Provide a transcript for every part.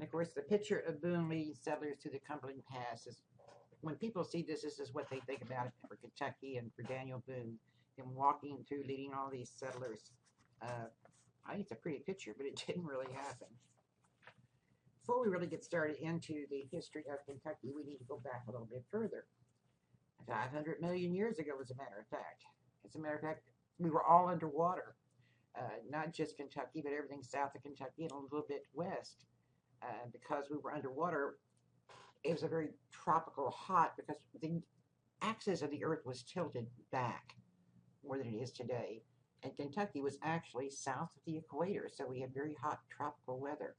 And of course, the picture of Boone leading settlers through the Cumberland Pass is, when people see this, this is what they think about it for Kentucky and for Daniel Boone, him walking through, leading all these settlers. I think it's a pretty picture, but it didn't really happen. Before we really get started into the history of Kentucky, we need to go back a little bit further. 500 million years ago, as a matter of fact. As a matter of fact, we were all underwater. Not just Kentucky, but everything south of Kentucky and a little bit west. Because we were underwater, it was a very tropical hot, because the axis of the earth was tilted back more than it is today. And Kentucky was actually south of the equator, so we had very hot tropical weather.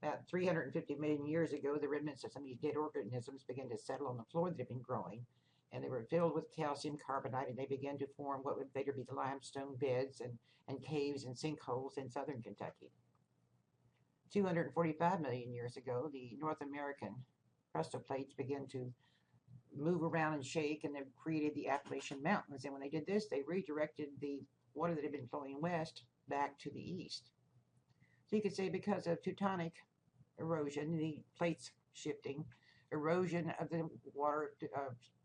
About 350 million years ago, the remnants of some of these dead organisms began to settle on the floor that had been growing, and they were filled with calcium carbonate, and they began to form what would later be the limestone beds and caves and sinkholes in southern Kentucky. 245 million years ago, the North American plates began to move around and shake, and they created the Appalachian Mountains. And when they did this, they redirected the water that had been flowing west back to the east. So you could say, because of tectonic erosion, the plates shifting, erosion of the water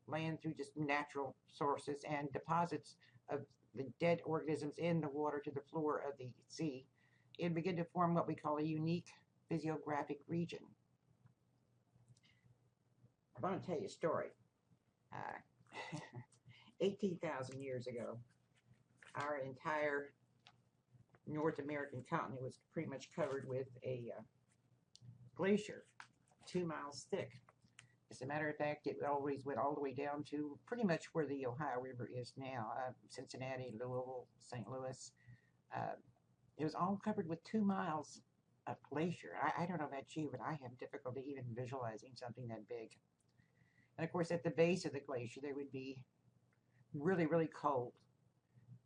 land through just natural sources, and deposits of the dead organisms in the water to the floor of the sea, it began to form what we call a unique physiographic region. I'm going to tell you a story. 18,000 years ago, our entire North American continent was pretty much covered with a glacier, 2 miles thick. As a matter of fact, it always went all the way down to pretty much where the Ohio River is now, Cincinnati, Louisville, St. Louis. It was all covered with 2 miles of glacier. I don't know about you, but I have difficulty even visualizing something that big. And of course, at the base of the glacier, there would be really, really cold.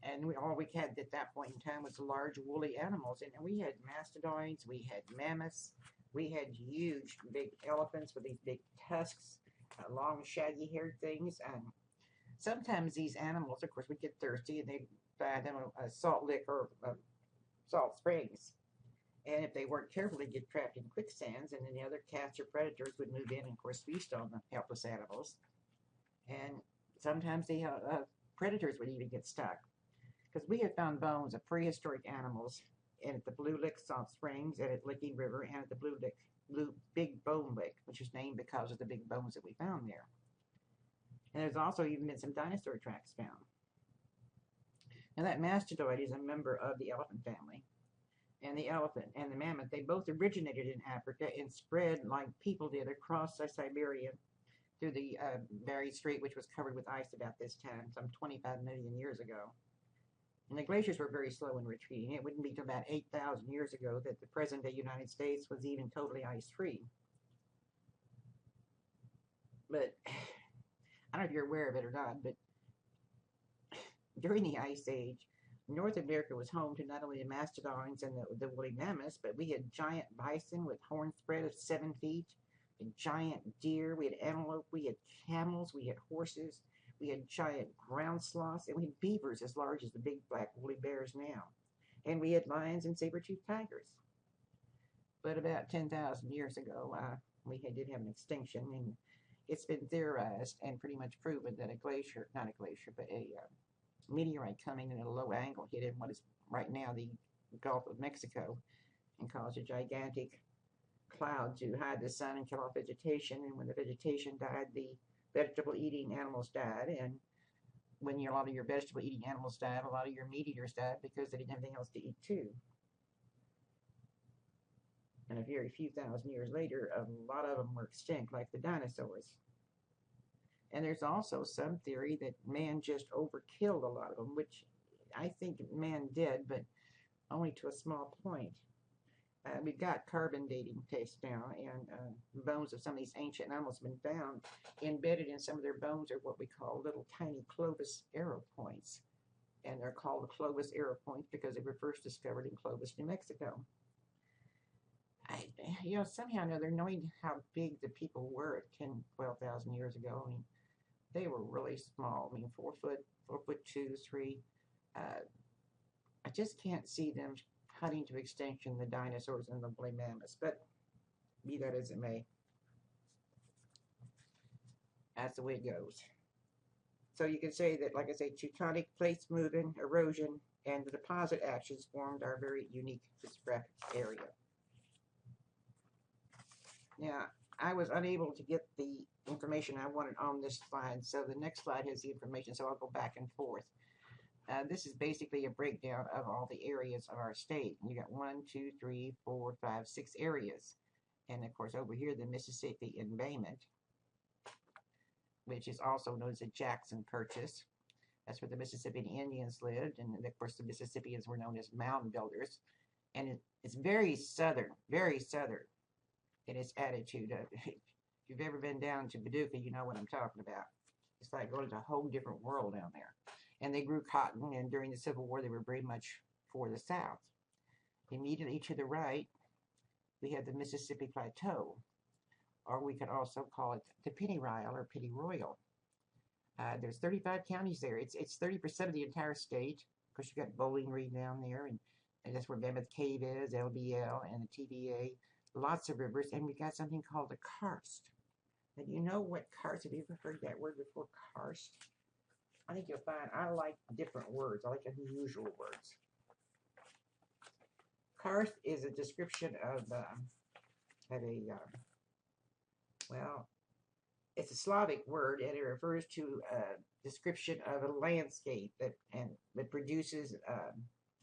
And all we had at that point in time was large woolly animals. And we had mastodons, we had mammoths, we had huge big elephants with these big tusks, long shaggy haired things. And sometimes these animals, of course, would get thirsty, and they'd find them a salt lick or salt springs. And if they weren't careful, they'd get trapped in quicksands, and then the other cats or predators would move in and, of course, feast on the helpless animals. And sometimes the predators would even get stuck. Because we had found bones of prehistoric animals at the Blue Lick Salt Springs, and at Licking River, and at the Big Bone Lick, which is named because of the big bones that we found there. And there's also even been some dinosaur tracks found. Now, that mastodon is a member of the elephant family. And the elephant and the mammoth, they both originated in Africa and spread like people did across Siberia through the Bering Strait, which was covered with ice about this time, some 25 million years ago. And the glaciers were very slow in retreating. It wouldn't be until about 8,000 years ago that the present-day United States was even totally ice-free. But I don't know if you're aware of it or not, but during the Ice Age, North America was home to not only the mastodons and the woolly mammoths, but we had giant bison with horn spread of 7 feet, and giant deer, we had antelope, we had camels, we had horses, we had giant ground sloths, and we had beavers as large as the big black woolly bears now. And we had lions and saber-toothed tigers. But about 10,000 years ago, we did have an extinction, and it's been theorized and pretty much proven that a glacier, not a glacier, but a meteorite coming in at a low angle hit in what is right now the Gulf of Mexico and caused a gigantic cloud to hide the sun and kill off vegetation. And when the vegetation died, the vegetable-eating animals died. And when a lot of your vegetable-eating animals died, a lot of your meat-eaters died because they didn't have anything else to eat too. And a very few thousand years later, a lot of them were extinct, like the dinosaurs. And there's also some theory that man just overkilled a lot of them, which I think man did, but only to a small point. We've got carbon dating tests now, and bones of some of these ancient animals have been found. Embedded in some of their bones are what we call little tiny Clovis arrow points. And they're called the Clovis arrow points because they were first discovered in Clovis, New Mexico. Somehow or another, knowing how big the people were at 10, 12,000 years ago, I mean, they were really small. I mean, 4 foot 2, 3. I just can't see them hunting to extinction the dinosaurs and the woolly mammoths. But be that as it may. That's the way it goes. So you can say that, like I say, tectonic plates moving, erosion, and the deposit actions formed our very unique geographic area. Now, I was unable to get the information I wanted on this slide, so the next slide has the information, so I'll go back and forth. This is basically a breakdown of all the areas of our state. You got 1, 2, 3, 4, 5, 6 areas. And of course, over here, the Mississippi embayment, which is also known as the Jackson Purchase. That's where the Mississippian Indians lived. And of course, the Mississippians were known as mound builders. And it's very southern in its attitude. If you've ever been down to Paducah, you know what I'm talking about. It's like going to a whole different world down there. And they grew cotton, and during the Civil War, they were very much for the South. Immediately to the right, we have the Mississippi Plateau, or we could also call it the Pennyroyal or Pennyroyal. There's 35 counties there. It's 30% of the entire state. Of course, you got Bowling Green down there, and that's where Mammoth Cave is, LBL, and the TVA. Lots of rivers, and we got something called a karst. And you know what karst? Have you ever heard that word before, karst? I think you'll find I like different words. I like unusual words. Karst is a description of well, it's a Slavic word, and it refers to a description of a landscape that produces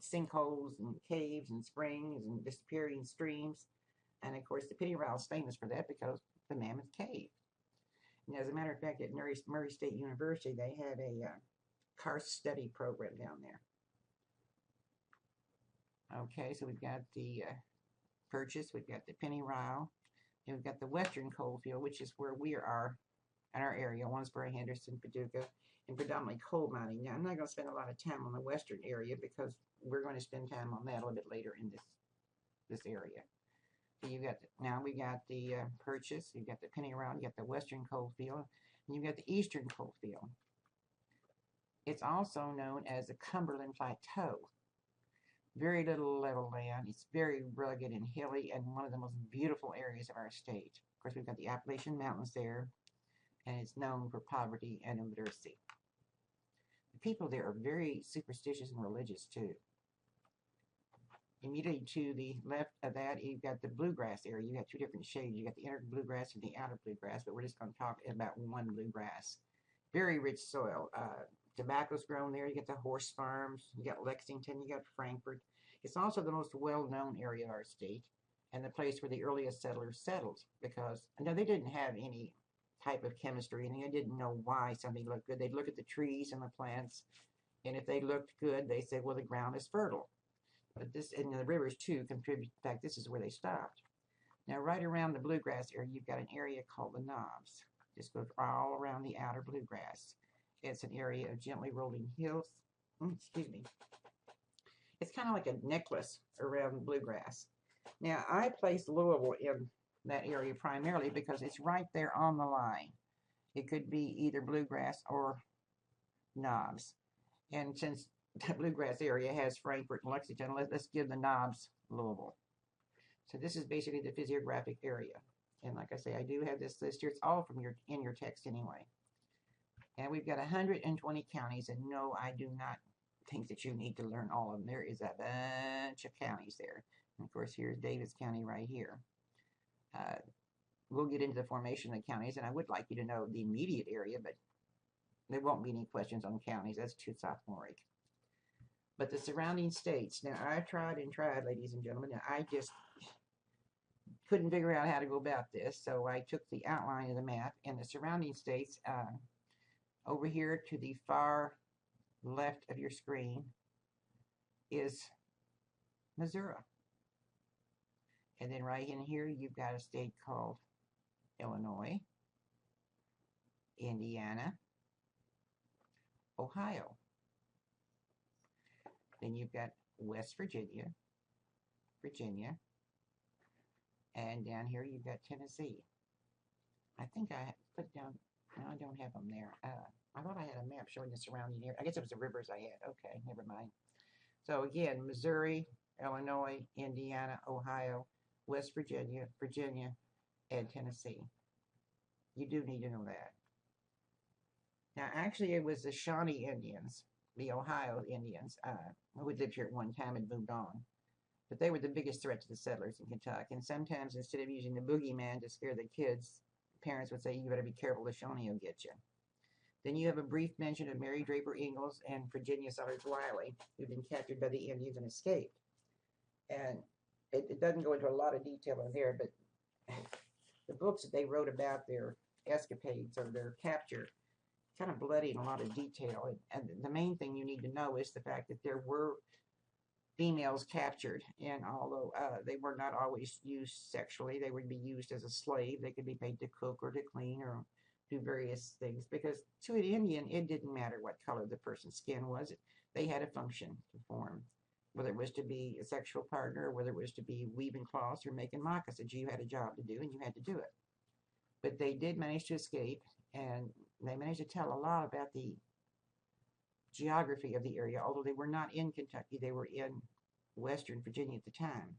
sinkholes and caves and springs and disappearing streams. And of course, the Pennyroyal is famous for that because of the Mammoth Cave. And as a matter of fact, at Murray State University, they have a karst study program down there. Okay, so we've got the Purchase, we've got the Pennyroyal, and we've got the Western Coalfield, which is where we are in our area, Owensboro, Henderson, Paducah, and predominantly coal mining. Now, I'm not going to spend a lot of time on the western area because we're going to spend time on that a little bit later in this area. You got now we got the Purchase, you got the Pennyroyal, you got the Western Coalfield, and you got the Eastern Coalfield. It's also known as the Cumberland Plateau. Very little level land. It's very rugged and hilly, and one of the most beautiful areas of our state. Of course, we've got the Appalachian Mountains there, and it's known for poverty and illiteracy. The people there are very superstitious and religious too. Immediately to the left of that, you've got the bluegrass area. You got two different shades. You got the inner bluegrass and the outer bluegrass, but we're just going to talk about one bluegrass. Very rich soil. Tobacco's grown there. You got the horse farms. You got Lexington. You got Frankfort. It's also the most well-known area of our state and the place where the earliest settlers settled because, no, they didn't have any type of chemistry, and they didn't know why something looked good. They'd look at the trees and the plants, and if they looked good, they said, well, the ground is fertile. But this, and the rivers too, contribute. In fact, this is where they stopped. Now, right around the bluegrass area, you've got an area called the Knobs. This goes all around the outer bluegrass. It's an area of gently rolling hills. Excuse me. It's kind of like a necklace around the bluegrass. Now, I placed Louisville in that area primarily because it's right there on the line. It could be either bluegrass or Knobs. And since the bluegrass area has Frankfort and Lexington, let's give the Knobs Louisville. So this is basically the physiographic area. And like I say, I do have this list here. It's all from in your text anyway. And we've got 120 counties, and no, I do not think that you need to learn all of them. There is a bunch of counties there. And of course, here's Davis County right here. We'll get into the formation of the counties, and I would like you to know the immediate area, but there won't be any questions on counties. That's too sophomoric. But the surrounding states, now I tried and tried, ladies and gentlemen, and I just couldn't figure out how to go about this, so I took the outline of the map, and the surrounding states, over here to the far left of your screen is Missouri. And then right in here, you've got a state called Illinois, Indiana, Ohio. Then you've got West Virginia, and down here you've got Tennessee. I think I put down, no, I don't have them there. I thought I had a map showing the surrounding area. I guess it was the rivers I had. Okay, never mind. So again, Missouri, Illinois, Indiana, Ohio, West Virginia, and Tennessee. You do need to know that. Now, actually, it was the Shawnee Indians, the Ohio Indians, who had lived here at one time and moved on. But they were the biggest threat to the settlers in Kentucky. And sometimes, instead of using the boogeyman to scare the kids, parents would say, "You better be careful, the Shawnee will get you." Then you have a brief mention of Mary Draper Ingalls and Virginia Sellers Wiley, who'd been captured by the Indians and escaped. And it doesn't go into a lot of detail in there, but the books that they wrote about their escapades or their capture kind of bloody in a lot of detail. And the main thing you need to know is the fact that there were females captured, and although they were not always used sexually, they would be used as a slave. They could be paid to cook or to clean or do various things, because to an Indian, it didn't matter what color the person's skin was. They had a function to perform, whether it was to be a sexual partner, whether it was to be weaving cloths or making moccasins. You had a job to do, and you had to do it. But they did manage to escape, and they managed to tell a lot about the geography of the area, although they were not in Kentucky. They were in Western Virginia at the time.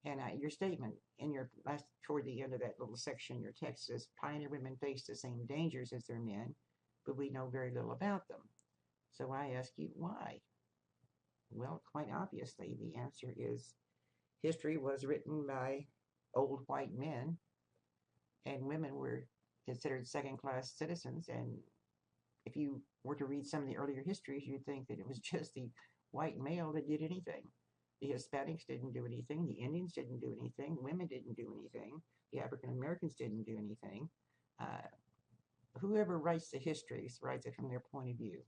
And your statement in your last, toward the end of that little section in your text says, "Pioneer women face the same dangers as their men, but we know very little about them." So I ask you, why? Well, quite obviously, the answer is history was written by old white men, and women were considered second-class citizens. And if you were to read some of the earlier histories, you'd think that it was just the white male that did anything. The Hispanics didn't do anything. The Indians didn't do anything. Women didn't do anything. The African Americans didn't do anything. Whoever writes the histories writes it from their point of view.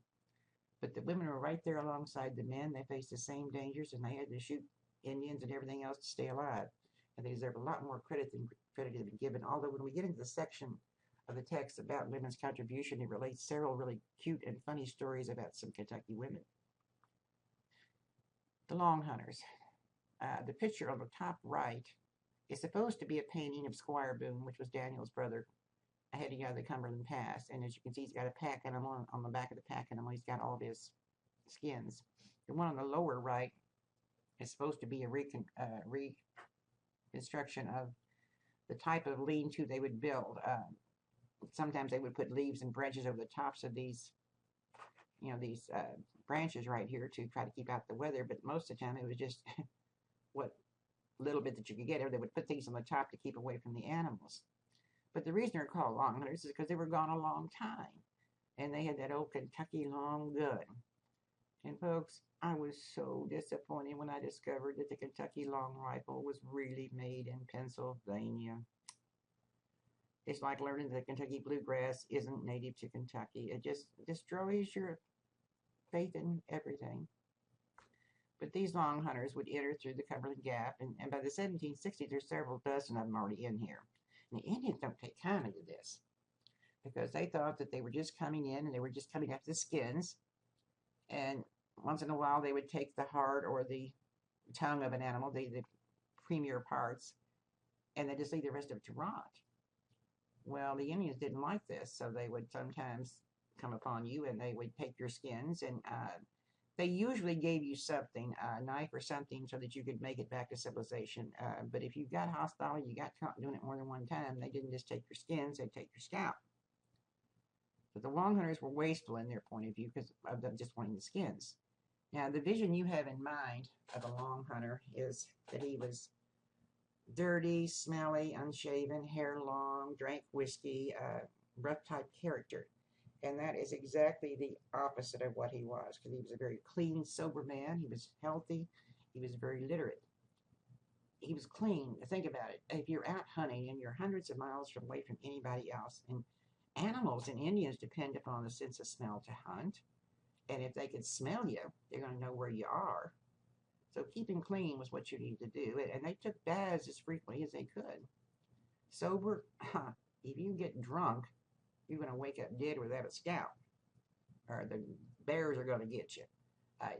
But the women were right there alongside the men. They faced the same dangers, and they had to shoot Indians and everything else to stay alive. And they deserve a lot more credit than credit has been given. Although when we get into the section of the text about women's contribution, it relates several really cute and funny stories about some Kentucky women. The Long Hunters. The picture on the top right is supposed to be a painting of Squire Boone, which was Daniel's brother, heading out of the Cumberland Pass. And as you can see, he's got a pack animal on the back of the pack animal. He's got all of his skins. The one on the lower right is supposed to be a reconstruction of the type of lean-to they would build. Sometimes they would put leaves and branches over the tops of these, these branches right here to try to keep out the weather. But most of the time, it was just what little bit that you could get. Or they would put things on the top to keep away from the animals. But the reason they're called long hunters is because they were gone a long time. And they had that old Kentucky long gun. And folks, I was so disappointed when I discovered that the Kentucky long rifle was really made in Pennsylvania. It's like learning that the Kentucky bluegrass isn't native to Kentucky. It just destroys your faith in everything. But these long hunters would enter through the Cumberland Gap, and by the 1760s, there's several dozen of them already in here. And the Indians don't take kindly to this, because they thought that they were just coming in and they were just coming after the skins. And once in a while, they would take the heart or the tongue of an animal, the premier parts, and they just leave the rest of it to rot. Well, the Indians didn't like this, so they would sometimes come upon you and they would take your skins, and they usually gave you something, a knife or something, so that you could make it back to civilization. But if you got hostile, you got caught doing it more than one time, they didn't just take your skins, they'd take your scalp. But the long hunters were wasteful in their point of view because of them just wanting the skins. Now, the vision you have in mind of a long hunter is that he was dirty, smelly, unshaven, hair long, drank whiskey, rough type character. And that is exactly the opposite of what he was, because he was a very clean, sober man. He was healthy. He was very literate. He was clean. Think about it. If you're out hunting and you're hundreds of miles away from anybody else, and animals and Indians depend upon the sense of smell to hunt, and if they can smell you, they're going to know where you are. So keeping clean was what you needed to do, and they took baths as frequently as they could. Sober, if you get drunk, you're going to wake up dead without a scalp, or the bears are going to get you.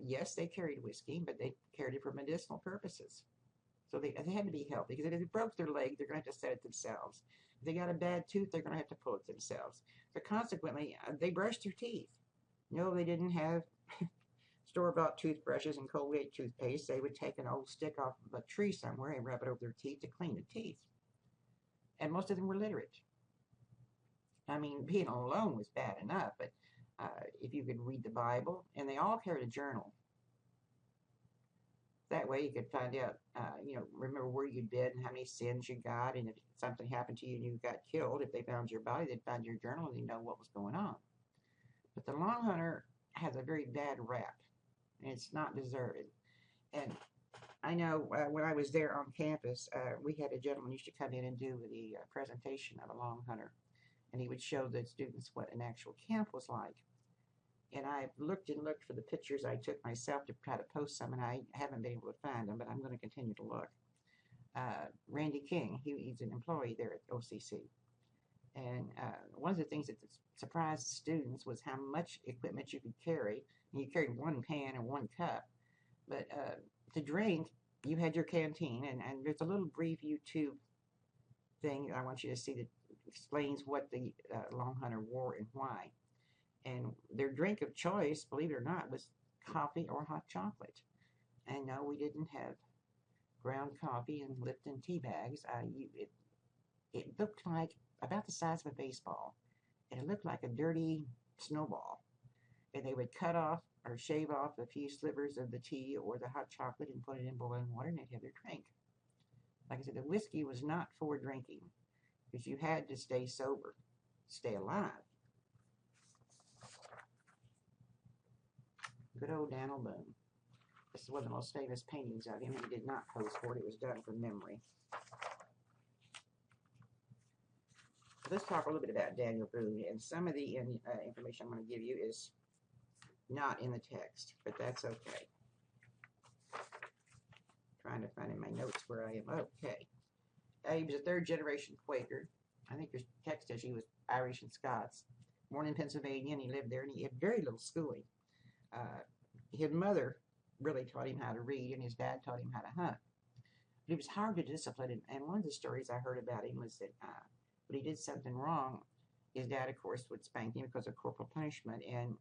Yes, they carried whiskey, but they carried it for medicinal purposes. So they had to be healthy, because if they broke their leg, they're going to have to set it themselves. If they got a bad tooth, they're going to have to pull it themselves. So consequently, they brushed their teeth. No, they didn't have store-bought toothbrushes and Colgate toothpaste. They would take an old stick off of a tree somewhere and rub it over their teeth to clean the teeth. and most of them were literate. I mean, being alone was bad enough, but if you could read the Bible, and they all carried a journal. That way you could find out, remember where you'd been, how many sins you got, and if something happened to you and you got killed, if they found your body, they'd find your journal and they'd know what was going on. But the long hunter has a very bad rap, and it's not deserved. And I know when I was there on campus, we had a gentleman who used to come in and do the presentation of a long hunter, and he would show the students what an actual camp was like. And I looked and looked for the pictures I took myself to try to post some, and I haven't been able to find them, but I'm going to continue to look. Randy King, he's an employee there at OCC. And one of the things that surprised the students was how much equipment you could carry. And you carried one pan and one cup. But to drink, you had your canteen, and there's a little brief YouTube thing I want you to see that explains what the long hunter wore and why. And their drink of choice, believe it or not, was coffee or hot chocolate. And no, we didn't have ground coffee and Lipton tea bags. It looked like about the size of a baseball. And it looked like a dirty snowball. And they would cut off or shave off a few slivers of the tea or the hot chocolate and put it in boiling water, and they'd have their drink. Like I said, the whiskey was not for drinking because you had to stay sober, stay alive. Good old Daniel Boone. This is one of the most famous paintings of him. He did not pose for it. It was done from memory. Let's talk a little bit about Daniel Boone. And some of the information I'm going to give you is not in the text, but that's okay. Trying to find in my notes where I am. Okay. He was a third-generation Quaker. I think your text says he was Irish and Scots. Born in Pennsylvania, and he lived there, and he had very little schooling. His mother really taught him how to read, and his dad taught him how to hunt. But he was hard to discipline, and one of the stories I heard about him was that when he did something wrong, his dad, of course, would spank him because of corporal punishment. And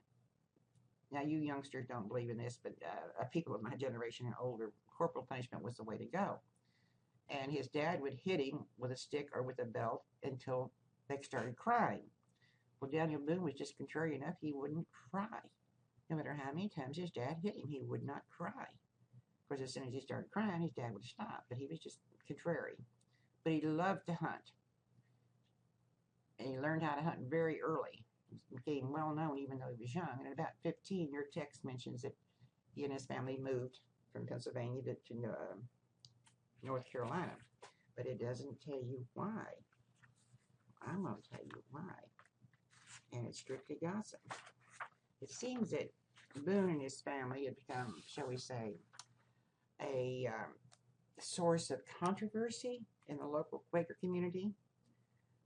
now you youngsters don't believe in this, but people of my generation and older, corporal punishment was the way to go. And his dad would hit him with a stick or with a belt until they started crying. Well, Daniel Boone was just contrary enough. He wouldn't cry. No matter how many times his dad hit him, he would not cry. Of course, as soon as he started crying, his dad would stop, but he was just contrary. But he loved to hunt. And he learned how to hunt very early. He became well known even though he was young. And at about 15, your text mentions that he and his family moved from Pennsylvania to North Carolina. But it doesn't tell you why. I'm going to tell you why. And it's strictly gossip. It seems that Boone and his family had become, shall we say, a source of controversy in the local Quaker community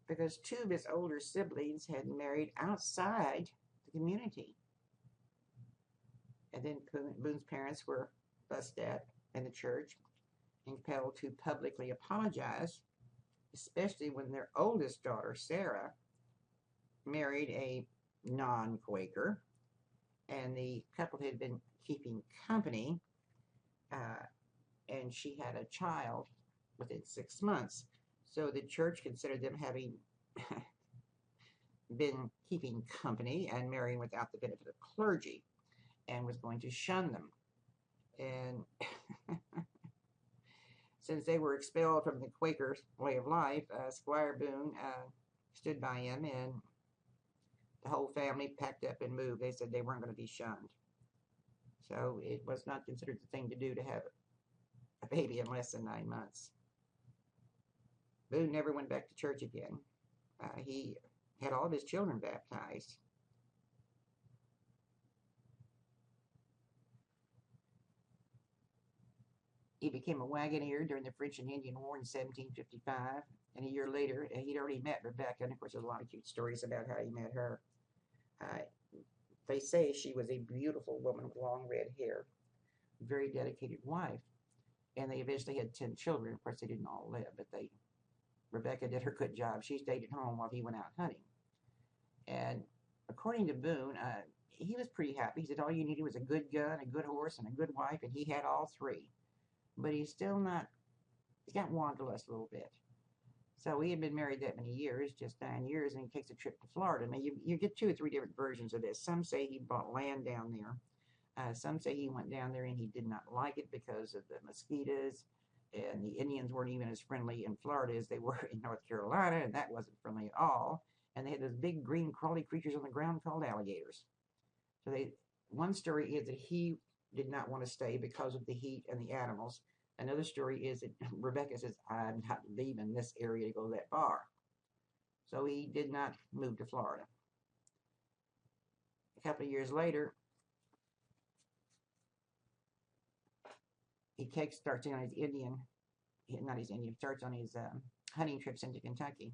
because two of his older siblings had married outside the community. And then Boone's parents were fussed at in the church and compelled to publicly apologize, especially when their oldest daughter, Sarah, married a non-Quaker. And the couple had been keeping company, and she had a child within 6 months. So the church considered them having been keeping company and marrying without the benefit of clergy, and was going to shun them. And since they were expelled from the Quaker way of life, Squire Boone stood by him, and the whole family packed up and moved. They said they weren't going to be shunned. So it was not considered the thing to do to have a baby in less than 9 months. Boone never went back to church again. He had all of his children baptized. He became a wagoner during the French and Indian War in 1755. And a year later, he'd already met Rebecca. And of course, there's a lot of cute stories about how he met her. They say she was a beautiful woman with long red hair, very dedicated wife. And they eventually had 10 children. Of course, they didn't all live, but Rebecca did her good job. She stayed at home while he went out hunting. And according to Boone, he was pretty happy. He said all you needed was a good gun, a good horse, and a good wife, and he had all three. But he's still not, he's got wanderlust a little bit. So he had been married that many years, just 9 years, and he takes a trip to Florida. Now, you get 2 or 3 different versions of this. Some say he bought land down there. Some say he went down there and he did not like it because of the mosquitoes, and the Indians weren't even as friendly in Florida as they were in North Carolina, and that wasn't friendly at all. And they had those big green crawly creatures on the ground called alligators. So one story is that he did not want to stay because of the heat and the animals. Another story is that Rebecca says, I'm not leaving this area to go that far. So he did not move to Florida. A couple of years later, he starts on his starts on his hunting trips into Kentucky.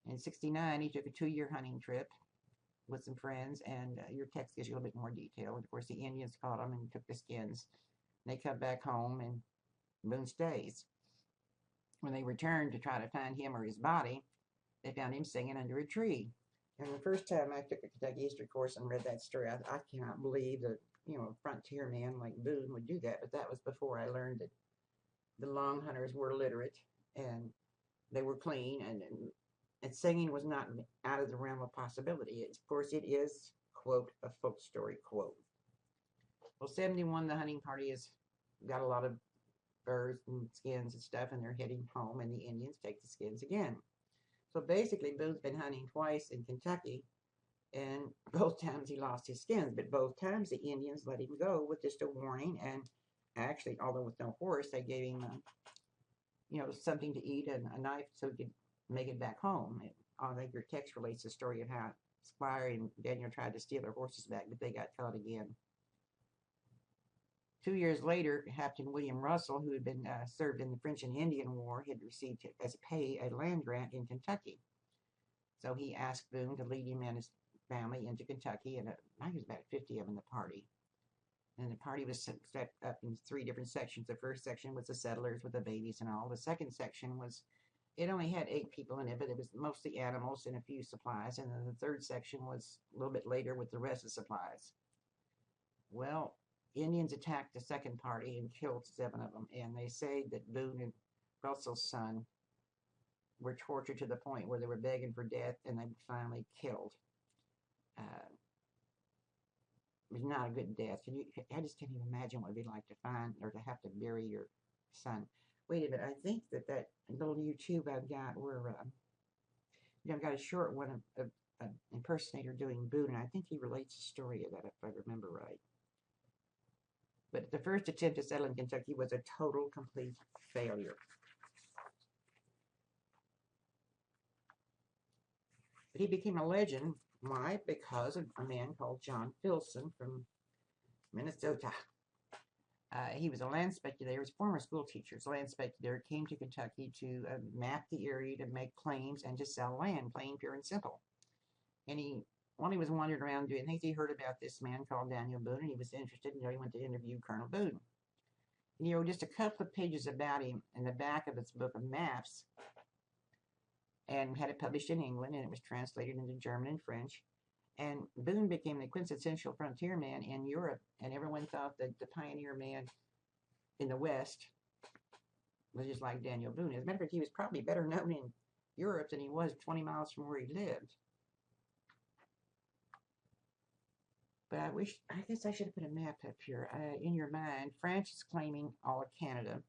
In '69, he took a 2-year hunting trip with some friends, and your text gives you a little bit more detail. And of course, the Indians caught him and took the skins. And they come back home, and Boone stays. When they returned to try to find him or his body, they found him singing under a tree. And the first time I took a Kentucky history course and read that story, I cannot believe that, a frontier man like Boone would do that. But that was before I learned that the Long Hunters were literate and they were clean, and singing was not out of the realm of possibility. Of course, it is, quote, a folk story, quote. Well, 71, the hunting party has got a lot of furs and skins and stuff, and they're heading home, and the Indians take the skins again. So basically, Boone's been hunting twice in Kentucky, and both times he lost his skins, but both times the Indians let him go with just a warning, and actually, although with no horse, they gave him, something to eat and a knife so he could make it back home. I think your text relates the story of how Squire and Daniel tried to steal their horses back, but they got caught again. 2 years later, Captain William Russell, who had been served in the French and Indian War, had received as pay a land grant in Kentucky. So he asked Boone to lead him and his family into Kentucky, and I think there was about 50 of them in the party. And the party was set up in 3 different sections. The first section was the settlers with the babies and all. The second section it only had 8 people in it, but it was mostly animals and a few supplies. And then the third section was a little bit later with the rest of the supplies. Well, Indians attacked the second party and killed 7 of them. And they say that Boone and Russell's son were tortured to the point where they were begging for death, and they were finally killed. It was not a good death. I just can't even imagine what it'd be like to find or to have to bury your son. Wait a minute, I think that little YouTube I've got where I've got a short one of an impersonator doing Boone, and I think he relates the story of that, if I remember right. But the first attempt to settle in Kentucky was a total, complete failure. But he became a legend. Why? Because of a man called John Filson from Minnesota. He was a land speculator. He was a former school teacher. So land speculator came to Kentucky to map the area, to make claims, and to sell land, plain, pure, and simple. And while he was wandering around doing things, he heard about this man called Daniel Boone, and he was interested. He went to interview Colonel Boone. And he wrote just a couple of pages about him in the back of his book of maps, and had it published in England, and it was translated into German and French. And Boone became the quintessential frontier man in Europe, and everyone thought that the pioneer man in the West was just like Daniel Boone. As a matter of fact, he was probably better known in Europe than he was 20 miles from where he lived. But I guess I should have put a map up here. In your mind, France is claiming all of Canada,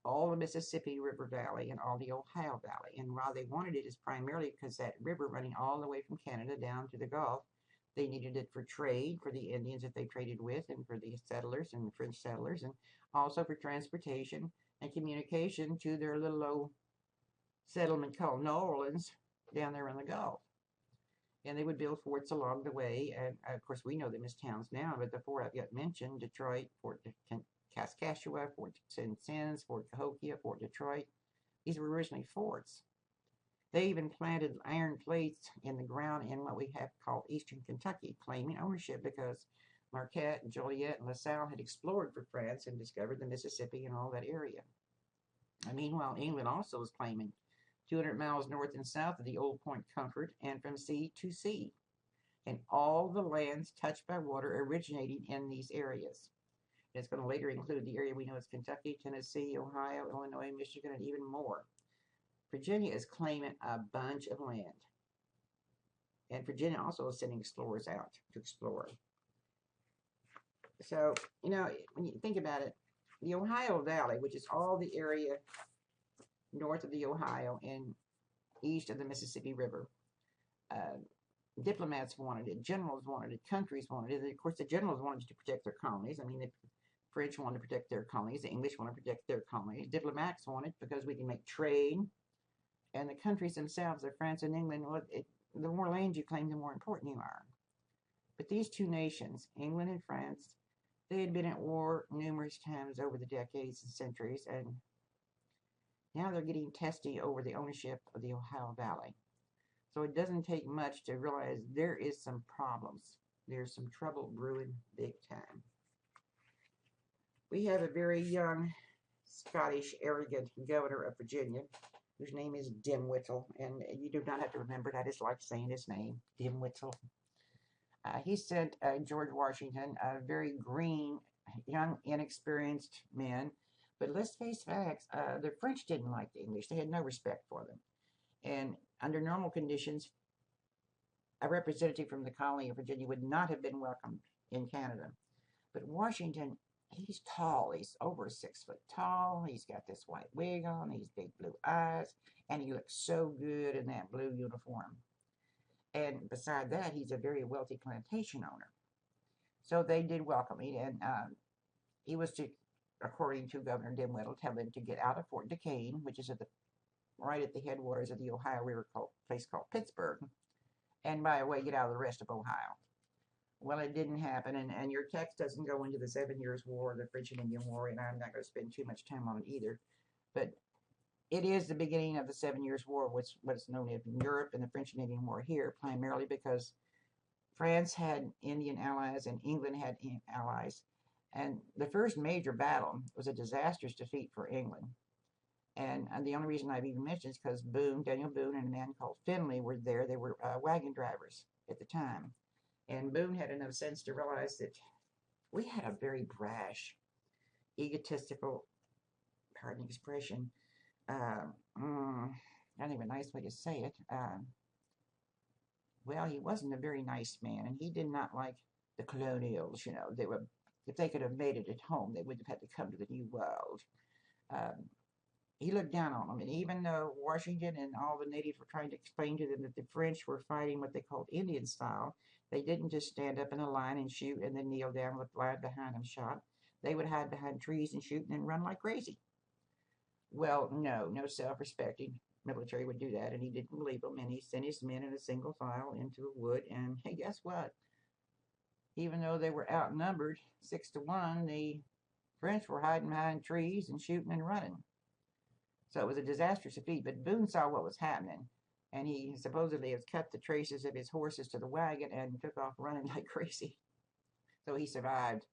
all the Mississippi River Valley, and all the Ohio Valley. And while they wanted it, is primarily because that river running all the way from Canada down to the Gulf, they needed it for trade, for the Indians that they traded with, and for the settlers and the French settlers, and also for transportation and communication to their little old settlement called New Orleans down there in the Gulf. And they would build forts along the way. And of course, we know them as towns now, but the 4 I've got mentioned, Detroit, Fort Kaskaskia, Fort Vincennes, Fort Cahokia, Fort Detroit. These were originally forts. They even planted iron plates in the ground in what we have called Eastern Kentucky, claiming ownership because Marquette and Joliet and LaSalle had explored for France and discovered the Mississippi and all that area. And meanwhile, England also was claiming 200 miles north and south of the old Point Comfort and from sea to sea, and all the lands touched by water originating in these areas. It's going to later include the area we know as Kentucky, Tennessee, Ohio, Illinois, Michigan, and even more. Virginia is claiming a bunch of land. And Virginia also is sending explorers out to explore. So, when you think about it, the Ohio Valley, which is all the area north of the Ohio and east of the Mississippi River, diplomats wanted it, generals wanted it, countries wanted it. Of course, the generals wanted to protect their colonies. I mean, the French wanted to protect their colonies. The English wanted to protect their colonies. Diplomats wanted because we can make trade. And the countries themselves, like France and England, the more land you claim, the more important you are. But these two nations, England and France, they had been at war numerous times over the decades and centuries, and now they're getting testy over the ownership of the Ohio Valley. So it doesn't take much to realize there is some problems. There's some trouble brewing big time. We have a very young, Scottish, arrogant governor of Virginia, whose name is Dimwittle, and you do not have to remember it. I just like saying his name, Dimwittle. He sent George Washington, a very green, young, inexperienced man. But let's face facts, the French didn't like the English. They had no respect for them. And under normal conditions, a representative from the colony of Virginia would not have been welcomed in Canada. But Washington, he's tall. He's over 6 foot tall. He's got this white wig on, these big blue eyes, and he looks so good in that blue uniform. And beside that, he's a very wealthy plantation owner. So they did welcome him, and he was to, according to Governor Dimwittle, tell them to get out of Fort Duquesne, which is right at the headwaters of the Ohio River, place called Pittsburgh, and by the way, get out of the rest of Ohio. Well, it didn't happen, and your text doesn't go into the 7 Years' War, the French and Indian War, and I'm not going to spend too much time on it either. But it is the beginning of the 7 Years' War, what's known as Europe and the French and Indian War here, primarily because France had Indian allies and England had allies. And the first major battle was a disastrous defeat for England. And the only reason I've even mentioned is because Daniel Boone, and a man called Finley were there. They were wagon drivers at the time. And Boone had enough sense to realize that we had a very brash, egotistical, pardon the expression, not even a nice way to say it. Well, he wasn't a very nice man, and he did not like the colonials. They were, if they could have made it at home, they would have had to come to the New World. He looked down on them, and even though Washington and all the natives were trying to explain to them that the French were fighting what they called Indian style, they didn't just stand up in a line and shoot and then kneel down with line behind them shot. They would hide behind trees and shoot and then run like crazy. Well, no self-respecting military would do that, and he didn't believe them, and he sent his men in a single file into the wood, and hey, guess what? Even though they were outnumbered 6-1, the French were hiding behind trees and shooting and running. So it was a disastrous defeat, but Boone saw what was happening, and he supposedly has cut the traces of his horses to the wagon and took off running like crazy. So he survived.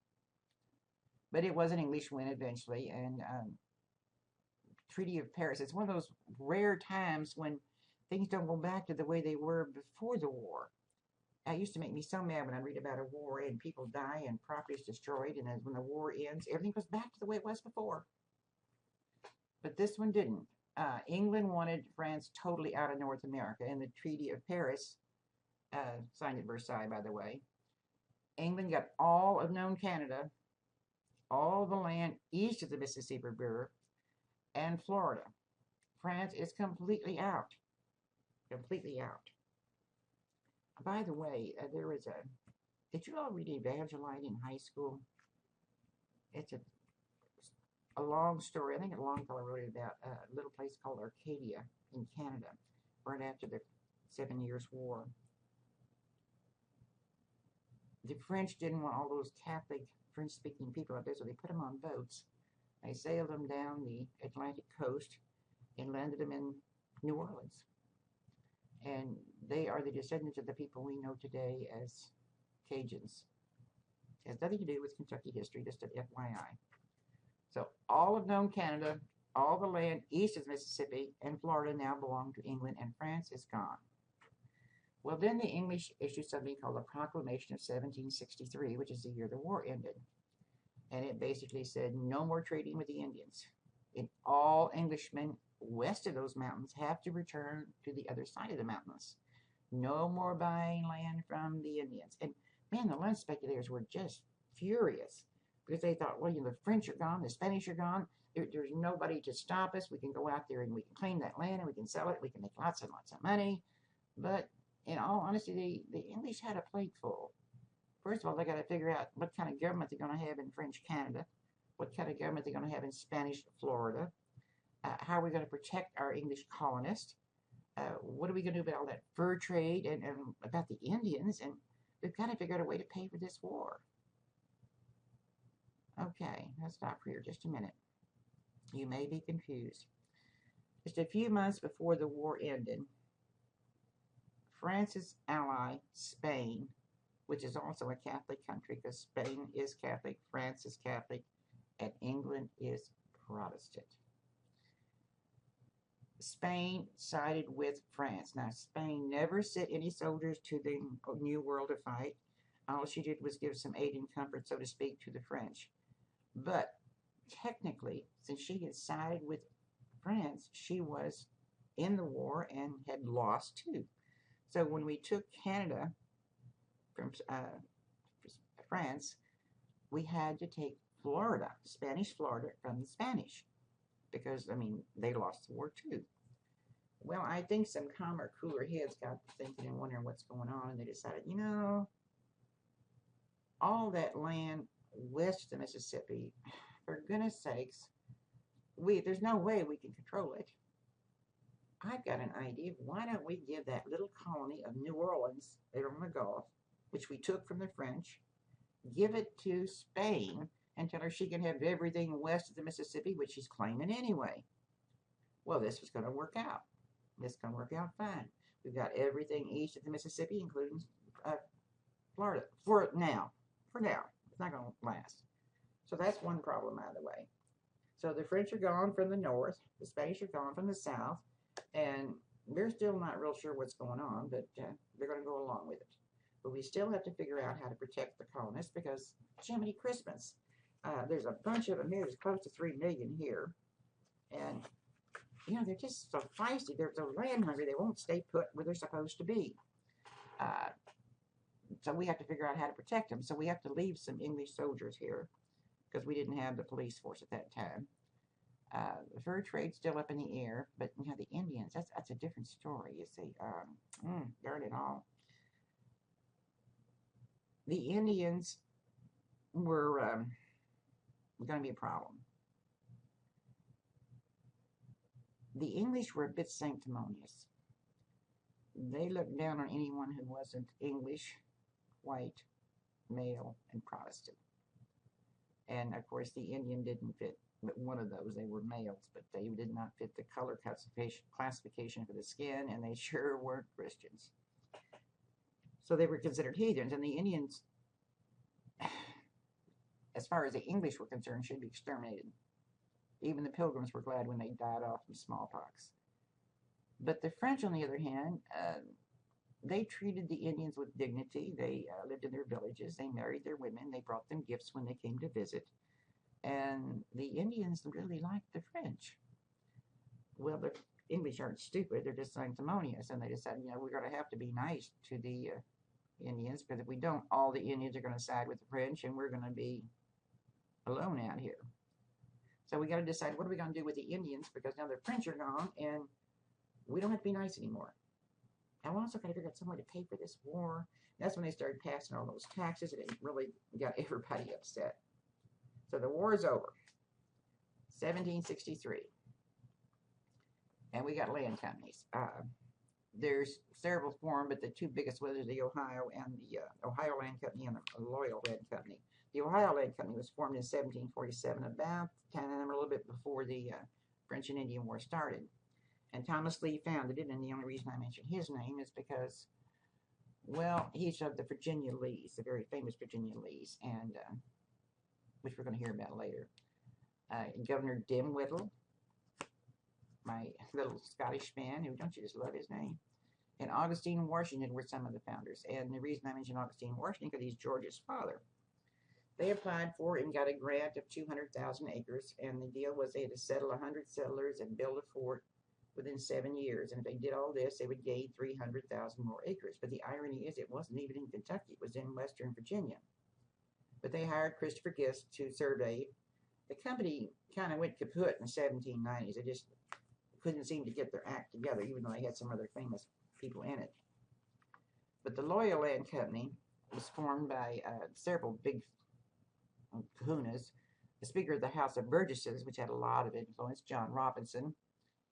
But it was an English win eventually, and Treaty of Paris, it's one of those rare times when things don't go back to the way they were before the war. It used to make me so mad when I read about a war and people die and property is destroyed, and then when the war ends, everything goes back to the way it was before. But this one didn't. England wanted France totally out of North America, and the Treaty of Paris, signed at Versailles, by the way. England got all of known Canada, all the land east of the Mississippi River, and Florida. France is completely out. Completely out. By the way, there was did you all read Evangeline in high school? It's a long story. I think Longfellow wrote it about a little place called Arcadia in Canada, right after the 7 Years' War. The French didn't want all those Catholic French-speaking people out there, so they put them on boats. They sailed them down the Atlantic coast and landed them in New Orleans. And they are the descendants of the people we know today as Cajuns. It has nothing to do with Kentucky history, just an FYI. So all of known Canada, all the land east of Mississippi and Florida now belong to England, and France is gone. Well, then the English issued something called the Proclamation of 1763, which is the year the war ended. And it basically said no more trading with the Indians. And all Englishmen west of those mountains have to return to the other side of the mountains. No more buying land from the Indians. And man, the land speculators were just furious because they thought, well, the French are gone, the Spanish are gone. There's nobody to stop us. We can go out there and we can claim that land and we can sell it. We can make lots and lots of money. But in all honesty, the English had a plate full. First of all, they got to figure out what kind of government they're going to have in French Canada, what kind of government they're going to have in Spanish Florida, how are we going to protect our English colonists, what are we going to do about all that fur trade and about the Indians, and we've got to figure out a way to pay for this war. Okay, let's stop here just a minute. You may be confused. Just a few months before the war ended, France's ally, Spain, which is also a Catholic country because Spain is Catholic, France is Catholic, and England is Protestant. Spain sided with France. Now, Spain never sent any soldiers to the New World to fight. All she did was give some aid and comfort, so to speak, to the French. But technically, since she had sided with France, she was in the war and had lost too. So when we took Canada from France, we had to take Florida, Spanish Florida, from the Spanish. Because, they lost the war too. Well, I think some calmer, cooler heads got thinking and wondering what's going on, and they decided, all that land west of the Mississippi, for goodness sakes, there's no way we can control it. I've got an idea. Why don't we give that little colony of New Orleans there on the Gulf, which we took from the French, give it to Spain, and tell her she can have everything west of the Mississippi, which she's claiming anyway. Well, this was going to work out. This is going to work out fine. We've got everything east of the Mississippi, including Florida, for now. For now. It's not going to last. So that's one problem out of the way. So the French are gone from the north. The Spanish are gone from the south. And we're still not real sure what's going on, but they're going to go along with it. But we still have to figure out how to protect the colonists because, Jiminy Christmas, there's a bunch of them here. There's close to 3 million here. And, they're just so feisty. They're so land hungry. They won't stay put where they're supposed to be. So we have to figure out how to protect them. So we have to leave some English soldiers here because we didn't have the police force at that time. The fur trade's still up in the air. But, the Indians, that's a different story, you see. Darn it all. The Indians were going to be a problem. The English were a bit sanctimonious. They looked down on anyone who wasn't English, white, male, and Protestant. And, of course, the Indian didn't fit one of those. They were males, but they did not fit the color classification for the skin, and they sure weren't Christians. So they were considered heathens, and the Indians, as far as the English were concerned, should be exterminated. Even the Pilgrims were glad when they died off from smallpox. But the French, on the other hand, they treated the Indians with dignity. They lived in their villages. They married their women. They brought them gifts when they came to visit. And the Indians really liked the French. Well, the English aren't stupid. They're just sanctimonious. And they decided, we're going to have to be nice to the Indians, because if we don't, all the Indians are going to side with the French, and we're going to be alone out here. So we got to decide, what are we going to do with the Indians, because now the French are gone, and we don't have to be nice anymore. And we also got to figure out some way to pay for this war. That's when they started passing all those taxes, and it really got everybody upset. So the war is over. 1763. And we got land companies. There's several formed, but the two biggest was the Ohio and the Ohio Land Company and the Loyal Land Company. The Ohio Land Company was formed in 1747, about the time, a little bit before the French and Indian War started. And Thomas Lee founded it, and the only reason I mention his name is because, well, he's of the Virginia Lees, the very famous Virginia Lees, and which we're going to hear about later. Governor Dimwittle, my little Scottish man, who, don't you just love his name? And Augustine Washington were some of the founders. And the reason I mention Augustine Washington, because he's George's father. They applied for and got a grant of 200,000 acres, and the deal was they had to settle 100 settlers and build a fort within 7 years. And if they did all this, they would gain 300,000 more acres. But the irony is, it wasn't even in Kentucky. It was in Western Virginia. But they hired Christopher Hist to survey. The company kind of went kaput in the 1790s. They just couldn't seem to get their act together, even though they had some other famous people in it. But the Loyal Land Company was formed by several big kahunas. The Speaker of the House of Burgesses, which had a lot of influence, John Robinson,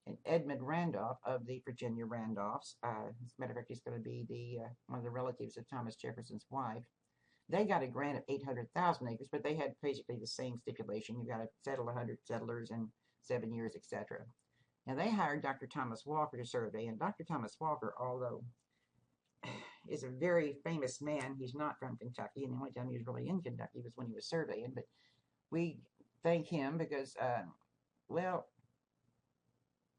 and Edmund Randolph of the Virginia Randolphs. As a matter of fact, he's going to be one of the relatives of Thomas Jefferson's wife. They got a grant of 800,000 acres, but they had basically the same stipulation. You got to settle 100 settlers in 7 years, etc. Now, they hired Dr. Thomas Walker to survey, and Dr. Thomas Walker, although is a very famous man, he's not from Kentucky, and the only time he was really in Kentucky was when he was surveying, but we thank him because, well,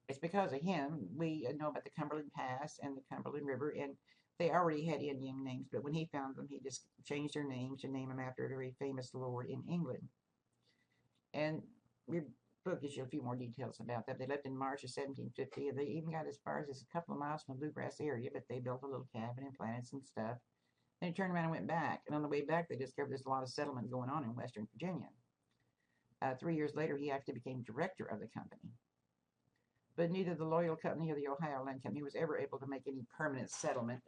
it's because of him we know about the Cumberland Pass and the Cumberland River, and they already had Indian names, but when he found them, he just changed their names to name them after a very famous lord in England. And your book gives you a few more details about that. They left in March of 1750, and they even got as far as a couple of miles from the bluegrass area, but they built a little cabin and planted some stuff. Then they turned around and went back, and on the way back, they discovered there's a lot of settlement going on in Western Virginia. 3 years later, he actually became director of the company. But neither the Loyal Company or the Ohio Land Company was ever able to make any permanent settlement.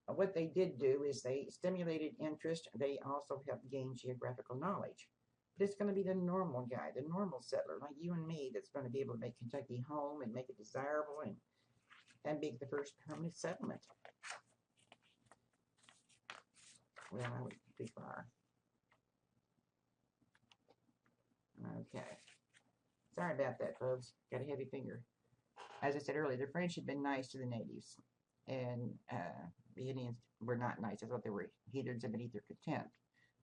What they did do is they stimulated interest. They also helped gain geographical knowledge. But it's going to be the normal guy, the normal settler, like you and me, that's going to be able to make Kentucky home and make it desirable and be the first permanent settlement. Well, I would be far. Okay. Sorry about that, folks. Got a heavy finger. As I said earlier, the French had been nice to the natives, and the Indians were not nice. I thought they were heathens and beneath their contempt.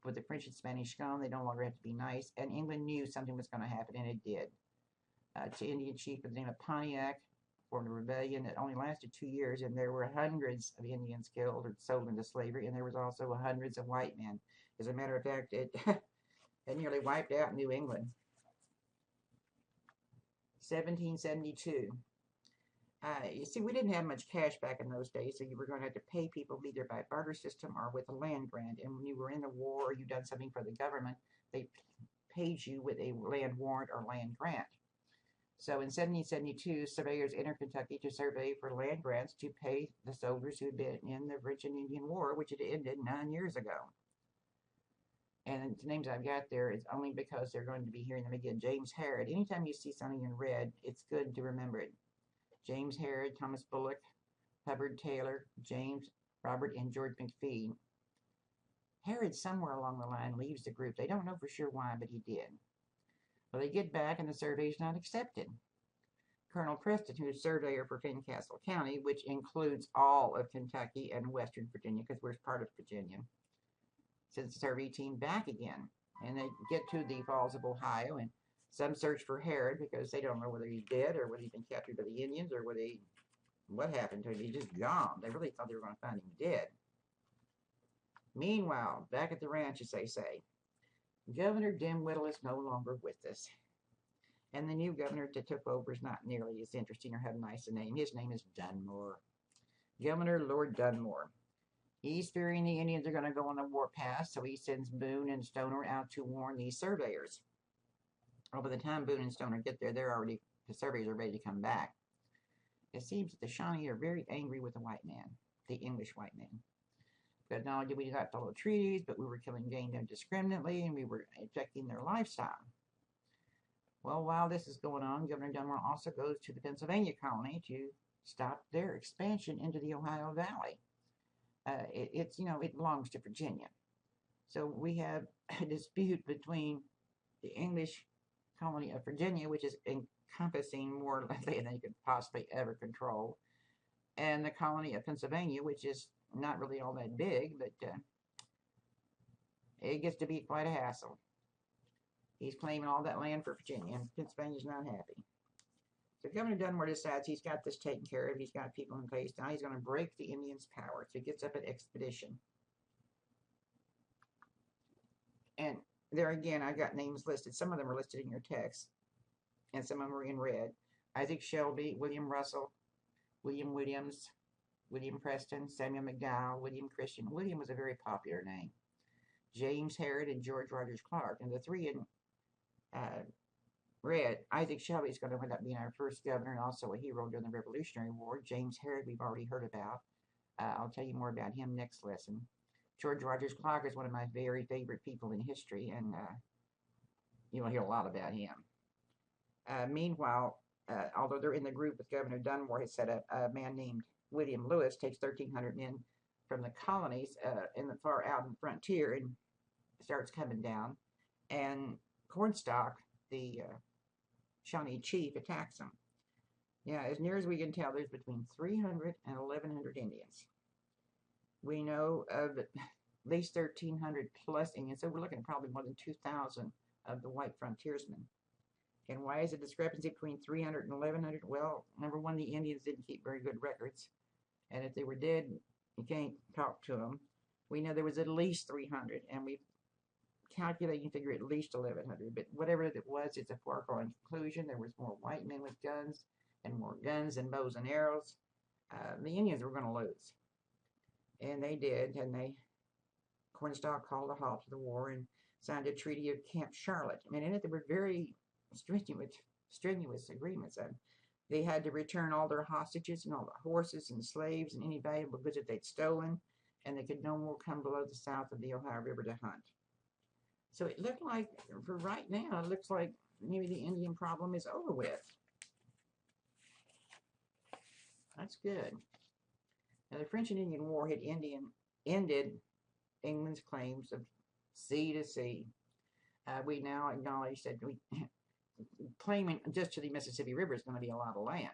With the French and Spanish gone, they no longer had to be nice, and England knew something was going to happen, and it did. To Indian chief by the name of Pontiac formed a rebellion that only lasted 2 years, and there were hundreds of Indians killed or sold into slavery, and there was also hundreds of white men. As a matter of fact, it nearly wiped out New England. 1772. You see, we didn't have much cash back in those days, so you were going to have to pay people either by barter system or with a land grant. And when you were in the war or you done something for the government, they paid you with a land warrant or land grant. So in 1772, surveyors entered Kentucky to survey for land grants to pay the soldiers who had been in the French and Indian War, which had ended 9 years ago. And the names I've got there is only because they're going to be hearing them again. James Harrod. Anytime you see something in red, it's good to remember it. James Harrod, Thomas Bullock, Hubbard Taylor, James, Robert, and George McPhee. Harrod, somewhere along the line, leaves the group. They don't know for sure why, but he did. Well, they get back, and the survey is not accepted. Colonel Preston, who is surveyor for Fincastle County, which includes all of Kentucky and Western Virginia, because we're part of Virginia, sends the survey team back again. And they get to the Falls of Ohio, and some search for Harrod because they don't know whether he's dead or whether he's been captured by the Indians or what happened to him. He's just gone. They really thought they were going to find him dead. Meanwhile, back at the ranch, as they say, Governor Dimwittle is no longer with us. And the new governor that took over is not nearly as interesting or have a nice name. His name is Dunmore. Governor Lord Dunmore. He's fearing the Indians are going to go on the warpath, so he sends Boone and Stoner out to warn these surveyors. Well, by the time Boone and Stoner get there, the surveyors are ready to come back. It seems that the Shawnee are very angry with the white man, the English white man. Because not only did we not follow treaties, but we were killing game indiscriminately, and we were affecting their lifestyle. Well, while this is going on, Governor Dunmore also goes to the Pennsylvania colony to stop their expansion into the Ohio Valley. It belongs to Virginia. So we have a dispute between the English colony of Virginia, which is encompassing more land than you could possibly ever control, and the colony of Pennsylvania, which is not really all that big, but it gets to be quite a hassle. He's claiming all that land for Virginia, and Pennsylvania's not happy. So Governor Dunmore decides he's got this taken care of. He's got people in place. Now he's going to break the Indians' power. So he gets up an expedition. And there again, I got names listed. Some of them are listed in your text, and some of them are in red. Isaac Shelby, William Russell, William Williams, William Preston, Samuel McDowell, William Christian. William was a very popular name. James Harrod and George Rogers Clark. And the three in red, Isaac Shelby is going to end up being our first governor and also a hero during the Revolutionary War. James Harrod, we've already heard about. I'll tell you more about him next lesson. George Rogers Clark is one of my very favorite people in history, and you'll hear a lot about him. Meanwhile, although they're in the group with Governor Dunmore has set up, a man named William Lewis takes 1,300 men from the colonies in the far out in the frontier and starts coming down. And Cornstalk, the Shawnee chief, attacks them. Yeah, as near as we can tell, there's between 300 and 1,100 Indians. We know of at least 1,300 plus Indians, so we're looking at probably more than 2,000 of the white frontiersmen. And why is the discrepancy between 300 and 1,100? Well, number one, the Indians didn't keep very good records. And if they were dead, you can't talk to them. We know there was at least 300, and we calculate and figure at least 1,100. But whatever it was, it's a foregone conclusion. There was more white men with guns, and more guns and bows and arrows. The Indians were going to lose. And they did, and Cornstalk called a halt to the war and signed a treaty of Camp Charlotte. And in it, there were very strenuous agreements. They had to return all their hostages and all the horses and slaves and any valuable goods that they'd stolen, and they could no more come below the south of the Ohio River to hunt. So it looked like, for right now, it looks like maybe the Indian problem is over with. That's good. Now, the French and Indian War had ended England's claims of sea to sea. We now acknowledge that claiming just to the Mississippi River is going to be a lot of land.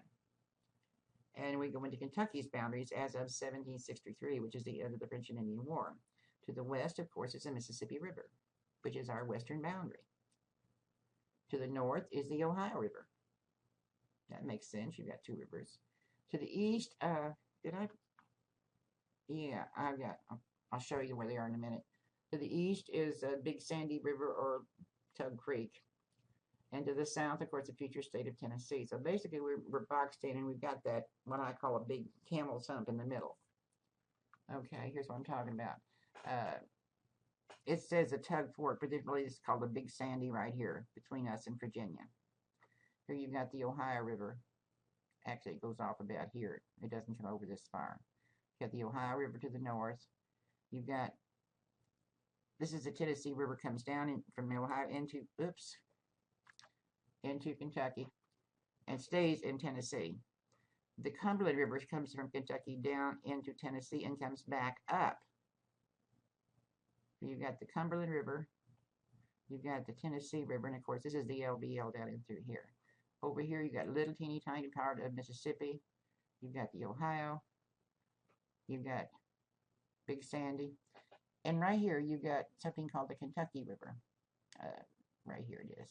And we go into Kentucky's boundaries as of 1763, which is the end of the French and Indian War. To the west, of course, is the Mississippi River, which is our western boundary. To the north is the Ohio River. That makes sense. You've got two rivers. To the east, I'll show you where they are in a minute. To the east is Big Sandy River or Tug Creek. And to the south, of course, the future state of Tennessee. So basically, we're boxed in, and we've got that, what I call a big camel's hump in the middle. Okay, here's what I'm talking about. It says a Tug Fork, but really it's called the Big Sandy right here between us and Virginia. Here you've got the Ohio River. Actually, it goes off about here. It doesn't come over this far. You've got the Ohio River to the north. You've got, this is the Tennessee River, comes down from Ohio into Kentucky and stays in Tennessee. The Cumberland River comes from Kentucky down into Tennessee and comes back up. You've got the Cumberland River, you've got the Tennessee River, and of course this is the LBL down in through here. Over here you've got little teeny tiny part of Mississippi, you've got the Ohio, you've got Big Sandy, and right here you've got something called the Kentucky River. Right here it is.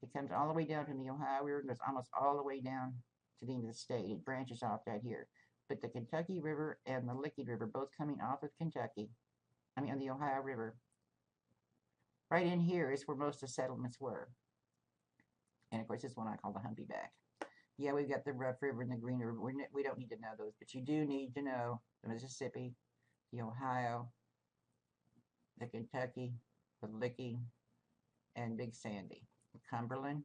It comes all the way down from the Ohio River and goes almost all the way down to the end of the state. It branches off right here. But the Kentucky River and the Lickey River, both coming off of on the Ohio River. Right in here is where most of the settlements were. And of course, this one I call the Humpyback. Yeah, we've got the Rough River and the Green River. We don't need to know those, but you do need to know the Mississippi, the Ohio, the Kentucky, the Lickey, and Big Sandy. Cumberland,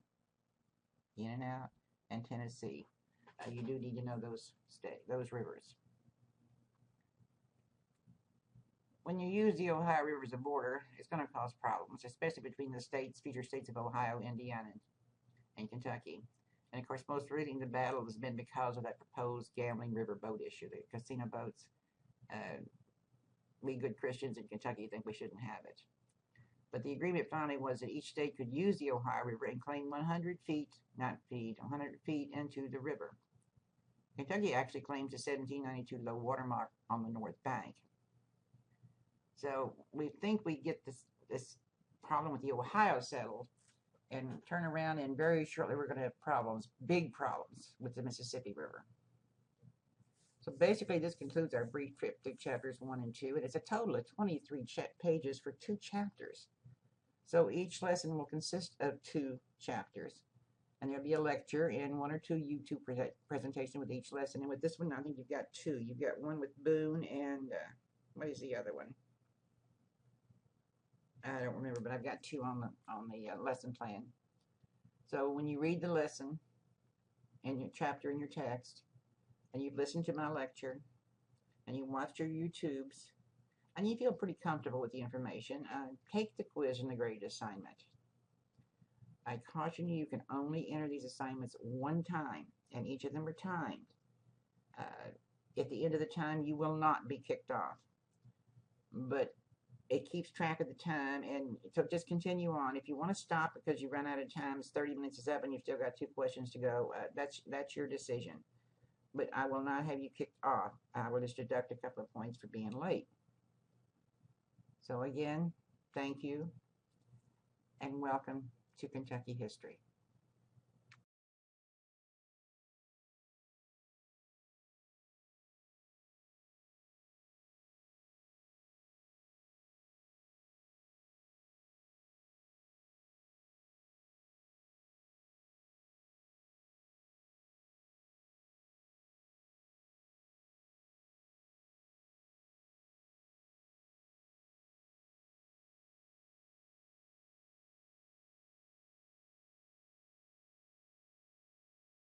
in and out, and Tennessee. You do need to know those rivers. When you use the Ohio River as a border, it's going to cause problems, especially between the future states of Ohio, Indiana, and Kentucky. And of course, most recently the battle has been because of that proposed gambling river boat issue, the casino boats. We good Christians in Kentucky think we shouldn't have it. But the agreement finally was that each state could use the Ohio River and claim 100 feet into the river. Kentucky actually claims the 1792 low water mark on the north bank. So we think we get this problem with the Ohio settled and turn around, and very shortly we're going to have problems, big problems, with the Mississippi River. So basically this concludes our brief trip through chapters 1 and 2, and it's a total of 23 pages for 2 chapters. So each lesson will consist of 2 chapters. And there'll be a lecture and one or two YouTube presentations with each lesson. And with this one, I think you've got two. You've got one with Boone and what is the other one? I don't remember, but I've got two on the lesson plan. So when you read the lesson and your chapter in your text, and you've listened to my lecture, and you watched your YouTubes, and you feel pretty comfortable with the information, take the quiz and the graded assignment. I caution you, you can only enter these assignments one time, and each of them are timed. At the end of the time, you will not be kicked off. But it keeps track of the time, and so just continue on. If you want to stop because you run out of time, it's 30 minutes is up and you've still got 2 questions to go, that's your decision. But I will not have you kicked off. I will just deduct a couple of points for being late. So again, thank you, and welcome to Kentucky History.